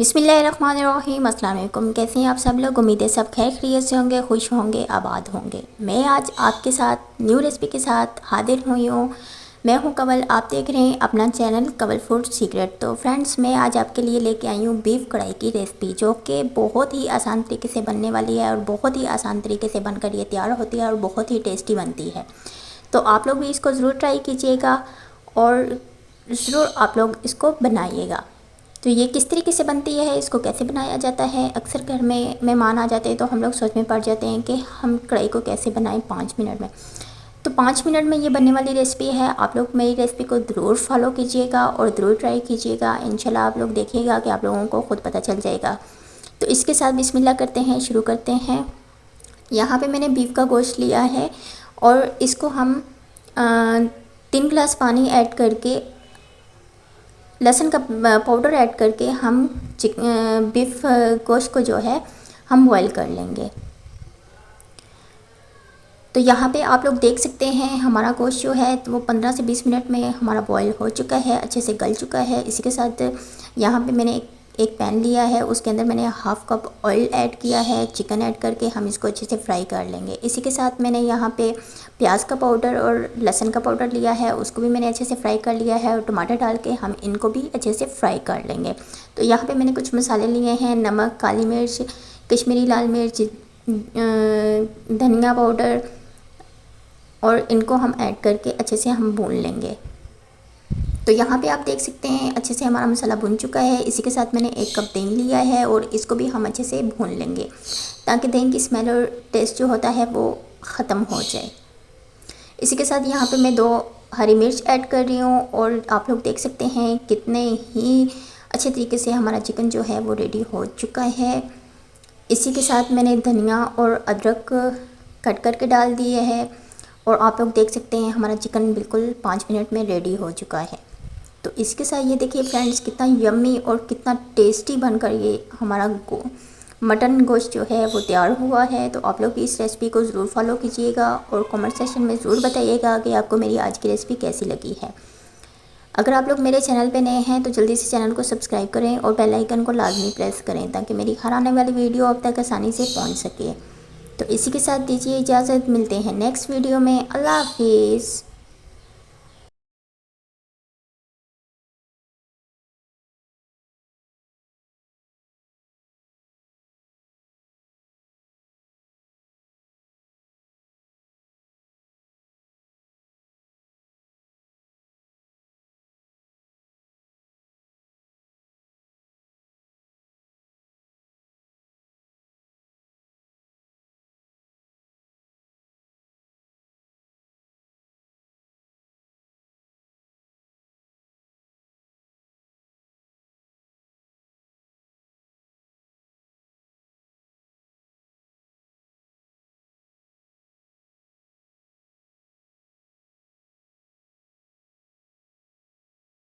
बिस्मिल्लाहिर्रहमानिर्रहीम। अस्सलाम वालेकुम। कैसे हैं आप सब लोग? उम्मीद है सब खैर खैरियत से होंगे, खुश होंगे, आबाद होंगे। मैं आज आपके साथ न्यू रेसिपी के साथ हाजिर हुई हूँ। मैं हूँ कंवल, आप देख रहे हैं अपना चैनल कंवल फूड सीक्रेट। तो फ्रेंड्स, मैं आज आपके लिए लेके आई हूँ बीफ कढ़ाई की रेसिपी, जो कि बहुत ही आसान तरीके से बनने वाली है और बहुत ही आसान तरीके से बनकर ये तैयार होती है और बहुत ही टेस्टी बनती है। तो आप लोग भी इसको ज़रूर ट्राई कीजिएगा और ज़रूर आप लोग इसको बनाइएगा। तो ये किस तरीके से बनती है, इसको कैसे बनाया जाता है। अक्सर घर में मेहमान आ जाते हैं तो हम लोग सोच में पड़ जाते हैं कि हम कढ़ाई को कैसे बनाएं 5 मिनट में। तो 5 मिनट में ये बनने वाली रेसिपी है। आप लोग मेरी रेसिपी को ज़रूर फॉलो कीजिएगा और ज़रूर ट्राई कीजिएगा। इंशाल्लाह आप लोग देखिएगा कि आप लोगों को ख़ुद पता चल जाएगा। तो इसके साथ बिस्मिल्लाह करते हैं, शुरू करते हैं। यहाँ पे मैंने बीफ का गोश्त लिया है और इसको हम 3 गिलास पानी ऐड करके, लहसुन का पाउडर ऐड करके हम बीफ गोश्त को जो है हम बॉईल कर लेंगे। तो यहाँ पे आप लोग देख सकते हैं हमारा गोश्त जो है तो वो 15 से 20 मिनट में हमारा बॉईल हो चुका है, अच्छे से गल चुका है। इसी के साथ यहाँ पे मैंने एक पैन लिया है, उसके अंदर मैंने हाफ़ कप ऑयल ऐड किया है। चिकन ऐड करके हम इसको अच्छे से फ्राई कर लेंगे। इसी के साथ मैंने यहाँ पे प्याज का पाउडर और लहसुन का पाउडर लिया है, उसको भी मैंने अच्छे से फ्राई कर लिया है और टमाटर डाल के हम इनको भी अच्छे से फ्राई कर लेंगे। तो यहाँ पे मैंने कुछ मसाले लिए हैं, नमक, काली मिर्च, कश्मीरी लाल मिर्च, धनिया पाउडर, और इनको हम ऐड करके अच्छे से हम भून लेंगे। तो यहाँ पे आप देख सकते हैं अच्छे से हमारा मसाला भुन चुका है। इसी के साथ मैंने 1 कप दही लिया है और इसको भी हम अच्छे से भून लेंगे ताकि दही की स्मेल और टेस्ट जो होता है वो ख़त्म हो जाए। इसी के साथ यहाँ पे मैं 2 हरी मिर्च ऐड कर रही हूँ और आप लोग देख सकते हैं कितने ही अच्छे तरीके से हमारा चिकन जो है वो रेडी हो चुका है। इसी के साथ मैंने धनिया और अदरक कट करके डाल दिए है और आप लोग देख सकते हैं हमारा चिकन बिल्कुल 5 मिनट में रेडी हो चुका है। तो इसके साथ ये देखिए फ्रेंड्स, कितना यम्मी और कितना टेस्टी बनकर ये हमारा मटन गोश्त जो है वो तैयार हुआ है। तो आप लोग इस रेसिपी को ज़रूर फॉलो कीजिएगा और कमेंट सेक्शन में ज़रूर बताइएगा कि आपको मेरी आज की रेसिपी कैसी लगी है। अगर आप लोग मेरे चैनल पे नए हैं तो जल्दी से चैनल को सब्सक्राइब करें और बेल आइकन को लाजमी प्रेस करें ताकि मेरी हर आने वाली वीडियो आप तक आसानी से पहुँच सके। तो इसी के साथ दीजिए इजाज़त, मिलते हैं नेक्स्ट वीडियो में। अल्लाह हाफिज़।